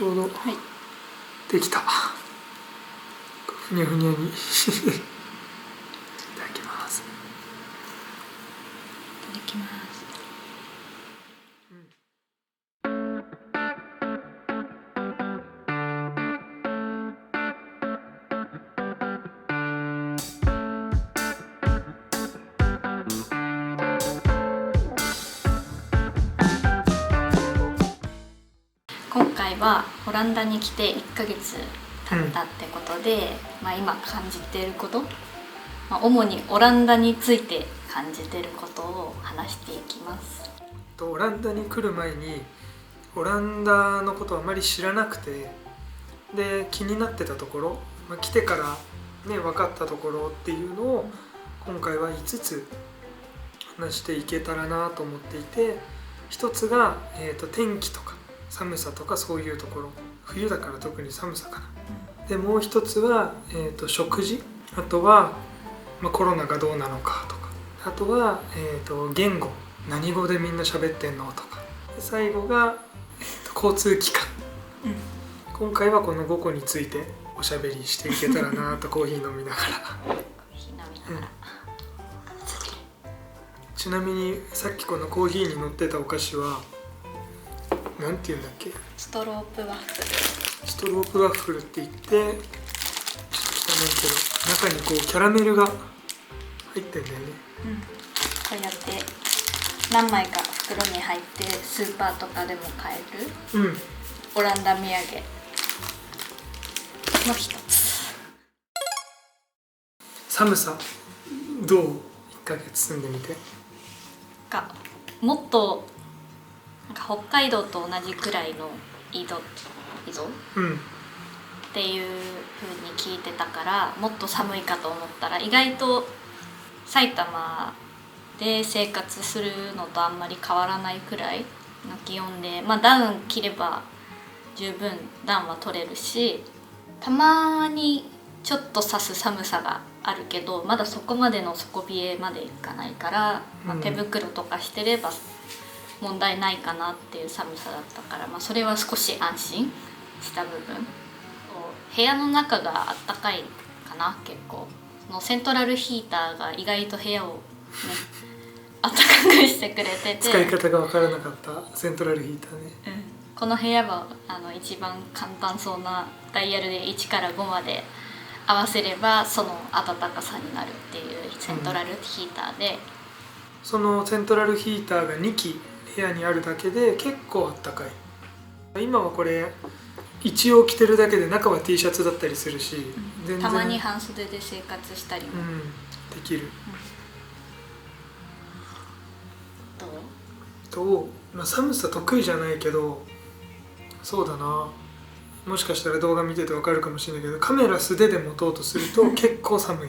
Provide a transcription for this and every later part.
ちょうどはいできた。ふにゃふにゃにいただきます。いただきます。今回はオランダに来て1ヶ月経ったってことで、今感じていること、主にオランダについて感じていることを話していきます。オランダに来る前にオランダのことをあまり知らなくて、で気になってたところ、来てからね分かったところっていうのを今回は5つ話していけたらなと思っていて、一つが、天気とか寒さとかそういうところ、冬だから特に寒さかな。でもう一つは、食事、あとは、コロナがどうなのかとか、あとは、言語、何語でみんな喋ってんのとか、で最後が、交通機関、今回はこの5個についておしゃべりしていけたらなとコーヒー飲みながらちなみにさっきこのコーヒーに乗ってたお菓子はなんていうんだっけ？ストロープワッフル。ストロープワッフルって言って、ちょっと汚いけど中にこうキャラメルが入ってんだよね。こうやって何枚か袋に入ってスーパーとかでも買える、オランダ土産の一つ。寒さどう？1ヶ月住んでみて。もっと北海道と同じくらいの緯度、っていう風に聞いてたから、もっと寒いかと思ったら意外と埼玉で生活するのとあんまり変わらないくらいの気温で、ダウン着れば十分暖は取れるし、たまにちょっと差す寒さがあるけど、まだそこまでの底冷えまでいかないから、手袋とかしてれば問題ないかなっていう寒さだったから、それは少し安心した部分。部屋の中があったかいかな。結構そのセントラルヒーターが意外と部屋をねあったかくしてくれてて、使い方が分からなかったセントラルヒーターね。この部屋は一番簡単そうなダイヤルで1から5まで合わせればその暖かさになるっていうセントラルヒーターで、そのセントラルヒーターが2機部屋にあるだけで結構あったかい。今はこれ一応着てるだけで中は T シャツだったりするし、全然たまに半袖で生活したりも、できる、寒さ得意じゃないけど、そうだな、もしかしたら動画見てて分かるかもしれないけど、カメラ素手で持とうとすると結構寒い。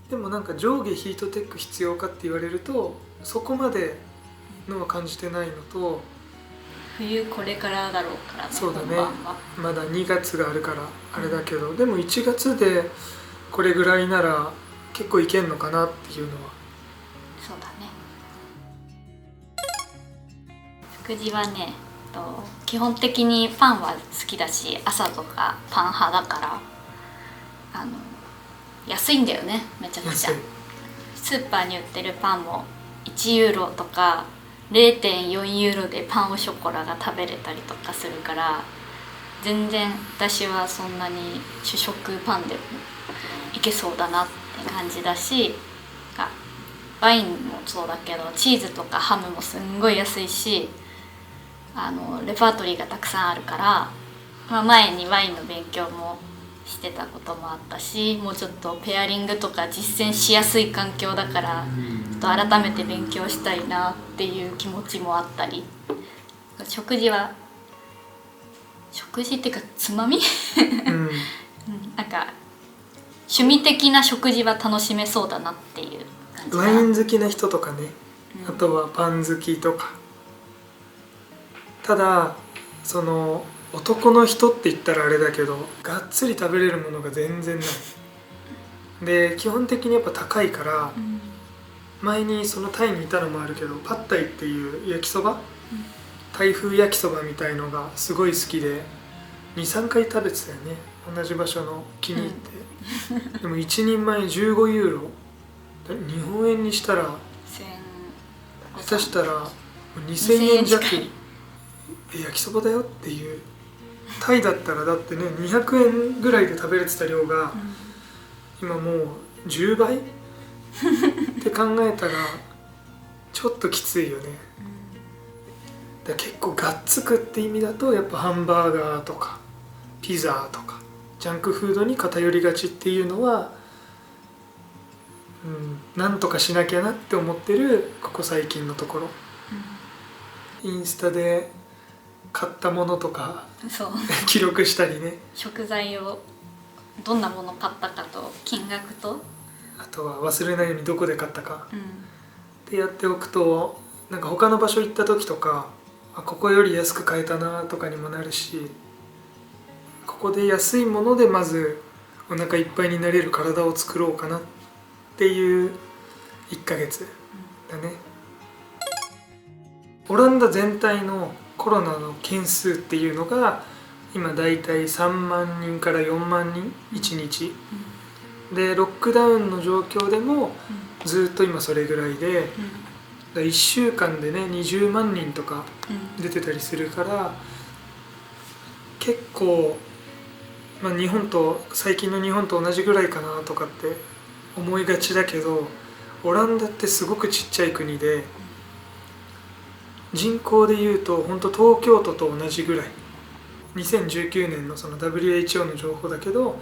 でもなんか上下ヒートテック必要かって言われるとそこまでのは感じてないのと、冬これからだろうからね。そうだね、まだ2月があるからあれだけど、でも1月でこれぐらいなら結構いけんのかなっていうのは。そうだね。食事はね、基本的にパンは好きだし、朝とかパン派だから安いんだよね、めちゃくちゃ。スーパーに売ってるパンも1ユーロとか 0.4 ユーロでパンオショコラが食べれたりとかするから、全然私はそんなに主食パンでもいけそうだなって感じだし、ワインもそうだけどチーズとかハムもすんごい安いし、レパートリーがたくさんあるから、前にワインの勉強もしてたこともあったし、もうちょっとペアリングとか実践しやすい環境だから、ちょっと改めて勉強したいなっていう気持ちもあったり、食事っていうかつまみなんか趣味的な食事は楽しめそうだなっていう感じ。ワイン好きな人とかね、あとはパン好きとか。ただその男の人って言ったらあれだけど、がっつり食べれるものが全然ないで、基本的にやっぱ高いから、前にそのタイにいたのもあるけど、パッタイっていう焼きそば、タイ風焼きそばみたいのがすごい好きで、23回食べてたよね、同じ場所の気に入って、でも1人前15ユーロ、日本円にしたら下手したら2000円弱、焼きそばだよっていう。タイだったらだってね200円ぐらいで食べれてた量が、今もう10倍って考えたらちょっときついよね。だ結構がっつくって意味だとやっぱハンバーガーとかピザとかジャンクフードに偏りがちっていうのは、なんとかしなきゃなって思ってるここ最近のところ、インスタで買ったものとかそう記録したりね、食材をどんなもの買ったかと金額と、あとは忘れないようにどこで買ったかってやっておくと、なんか他の場所行った時とかここより安く買えたなとかにもなるし、ここで安いものでまずお腹いっぱいになれる体を作ろうかなっていう1ヶ月だね。オランダ全体のコロナの件数っていうのが今だいたい3万人から4万人1日で、ロックダウンの状況でもずっと今それぐらいで、1週間でね20万人とか出てたりするから、結構、日本と最近の日本と同じぐらいかなとかって思いがちだけど、オランダってすごくちっちゃい国で、人口でいうと本当東京都と同じぐらい、2019年のその WHO の情報だけど、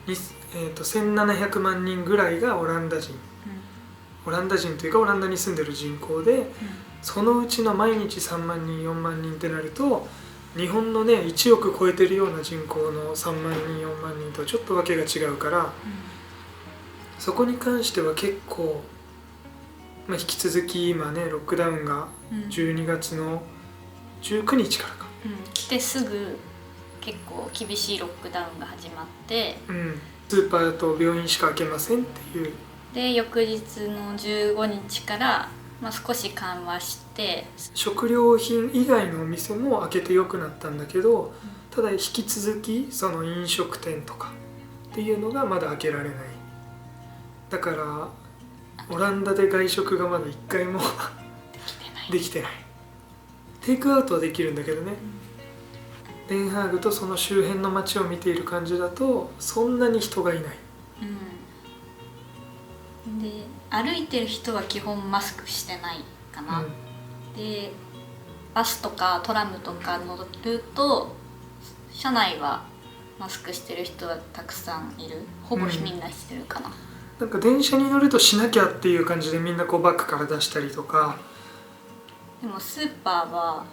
1700万人ぐらいがオランダ人というかオランダに住んでる人口で、そのうちの毎日3万人4万人ってなると、日本のね1億超えてるような人口の3万人4万人とちょっとわけが違うから、そこに関しては結構、引き続き今ねロックダウンが12月の19日からか、来てすぐ結構厳しいロックダウンが始まって、スーパーと病院しか開けませんっていう。で翌日の15日から、少し緩和して、食料品以外のお店も開けてよくなったんだけど、ただ引き続きその飲食店とかっていうのがまだ開けられない。だからオランダで外食がまだ1回もできてない。テイクアウトはできるんだけどね、デンハーグとその周辺の街を見ている感じだとそんなに人がいない。で歩いてる人は基本マスクしてないかな、でバスとかトラムとか乗ると車内はマスクしてる人はたくさんいる。ほぼみんなしてるかな、なんか電車に乗るとしなきゃっていう感じでみんなこうバッグから出したりとか。でもスーパーは、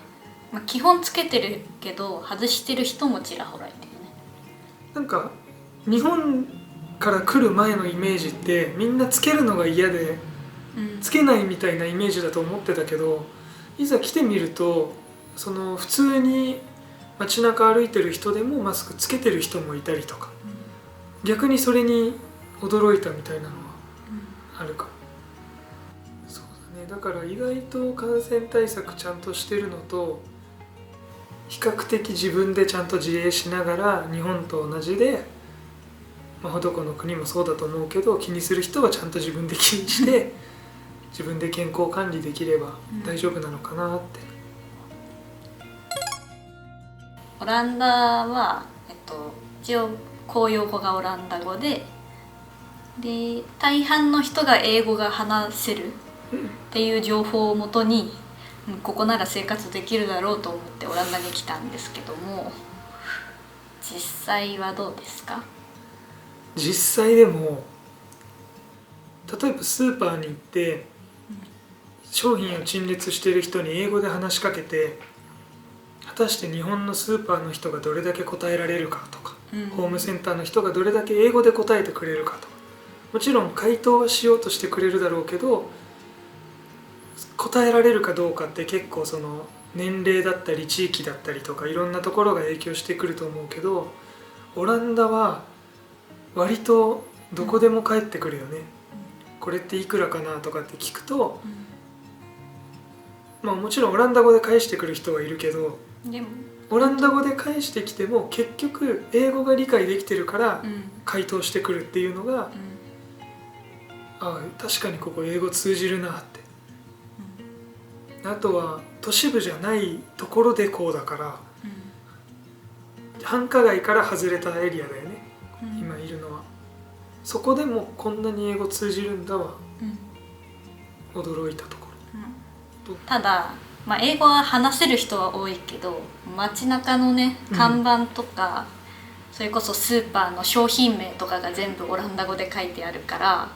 基本つけてるけど外してる人もちらほらいてるね。なんか日本から来る前のイメージってみんなつけるのが嫌で、つけないみたいなイメージだと思ってたけど、いざ来てみるとその普通に街中歩いてる人でもマスクつけてる人もいたりとか、逆にそれに驚いたみたいなのはあるかも。そうだね、だから意外と感染対策ちゃんとしてるのと、比較的自分でちゃんと自衛しながら、日本と同じで、どこの国もそうだと思うけど、気にする人はちゃんと自分で気にして自分で健康管理できれば大丈夫なのかなって。オランダは、一応公用語がオランダ語で、大半の人が英語が話せるっていう情報をもとに、ここなら生活できるだろうと思ってオランダに来たんですけども、実際はどうですか？実際でも例えばスーパーに行って商品を陳列している人に英語で話しかけて、果たして日本のスーパーの人がどれだけ答えられるかとか、ホームセンターの人がどれだけ英語で答えてくれるかとか、もちろん回答はしようとしてくれるだろうけど、答えられるかどうかって結構その年齢だったり地域だったりとかいろんなところが影響してくると思うけど、オランダは割とどこでも返ってくるよね。これっていくらかなとかって聞くと、まあもちろんオランダ語で返してくる人はいるけど、でもオランダ語で返してきても結局英語が理解できてるからうん回答してくるっていうのが、ああ確かにここ英語通じるなって。あとは都市部じゃないところでこうだから繁華街から外れたエリアだよね、今いるのは。そこでもこんなに英語通じるんだは驚いたところ。ただ、まあ、英語は話せる人は多いけど街中のね看板とか、それこそスーパーの商品名とかが全部オランダ語で書いてあるから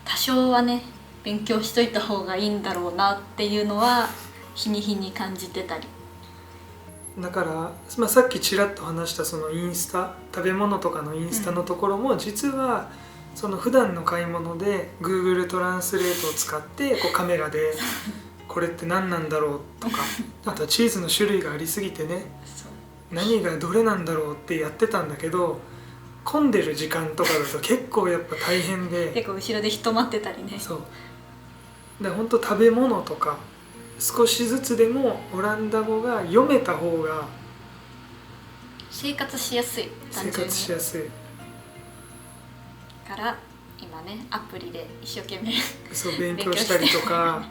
多少はね勉強しといた方がいいんだろうなっていうのは日に日に感じてたり。だから、まあ、さっきちらっと話したそのインスタ、食べ物とかのインスタのところも実はその普段の買い物で Google トランスレートを使ってこうカメラでこれって何なんだろうとかあとはチーズの種類がありすぎてね何がどれなんだろうってやってたんだけど、混んでる時間とかだと結構やっぱ大変で結構後ろで人待ってたりね。そうで本当食べ物とか少しずつでもオランダ語が読めた方が生活しやすい。生活しやすいから今ねアプリで一生懸命そう勉強したりとか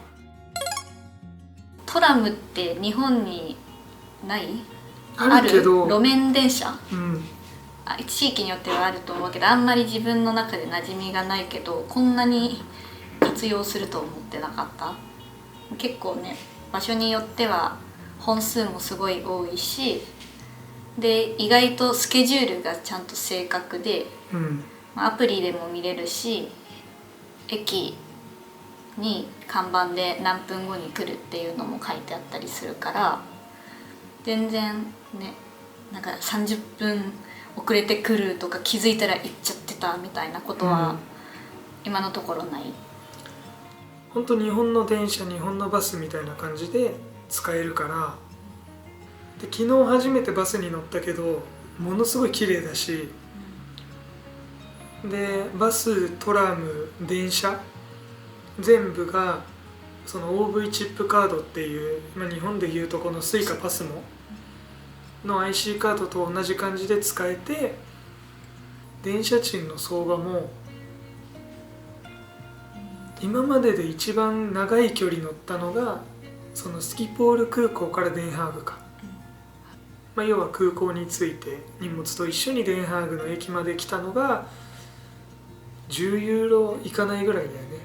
トラムって日本にない？あるけど路面電車、うん地域によってはあると思うけどあんまり自分の中で馴染みがないけどこんなに活用すると思ってなかった。結構ね場所によっては本数もすごい多いしで意外とスケジュールがちゃんと正確で、アプリでも見れるし駅に看板で何分後に来るっていうのも書いてあったりするから全然ねなんか30分遅れてくるとか気づいたら行っちゃってたみたいなことは今のところない。本当日本の電車日本のバスみたいな感じで使えるからで昨日初めてバスに乗ったけどものすごい綺麗だし、でバストラム電車全部がその OV チップカードっていう、まあ、日本でいうとこのスイカパスモの IC カードと同じ感じで使えて電車賃の相場も今までで一番長い距離乗ったのがそのスキポール空港からデンハーグか、まあ、要は空港に着いて荷物と一緒にデンハーグの駅まで来たのが10ユーロいかないぐらいだよね。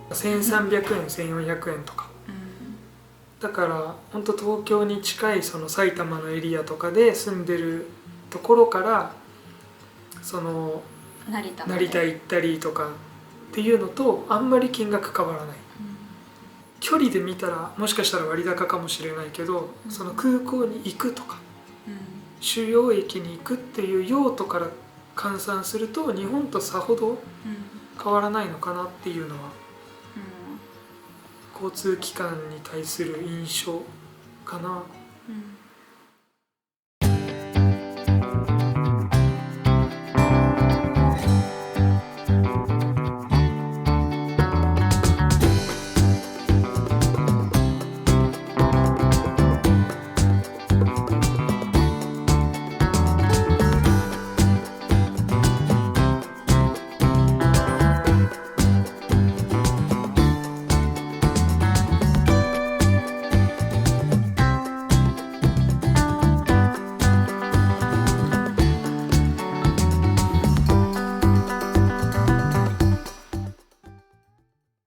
1300円1400円とかだから本当東京に近いその埼玉のエリアとかで住んでるところからその成田行ったりとかっていうのとあんまり金額変わらない、距離で見たらもしかしたら割高かもしれないけど、その空港に行くとか、主要駅に行くっていう用途から換算すると日本とさほど変わらないのかなっていうのは、交通機関に対する印象かな。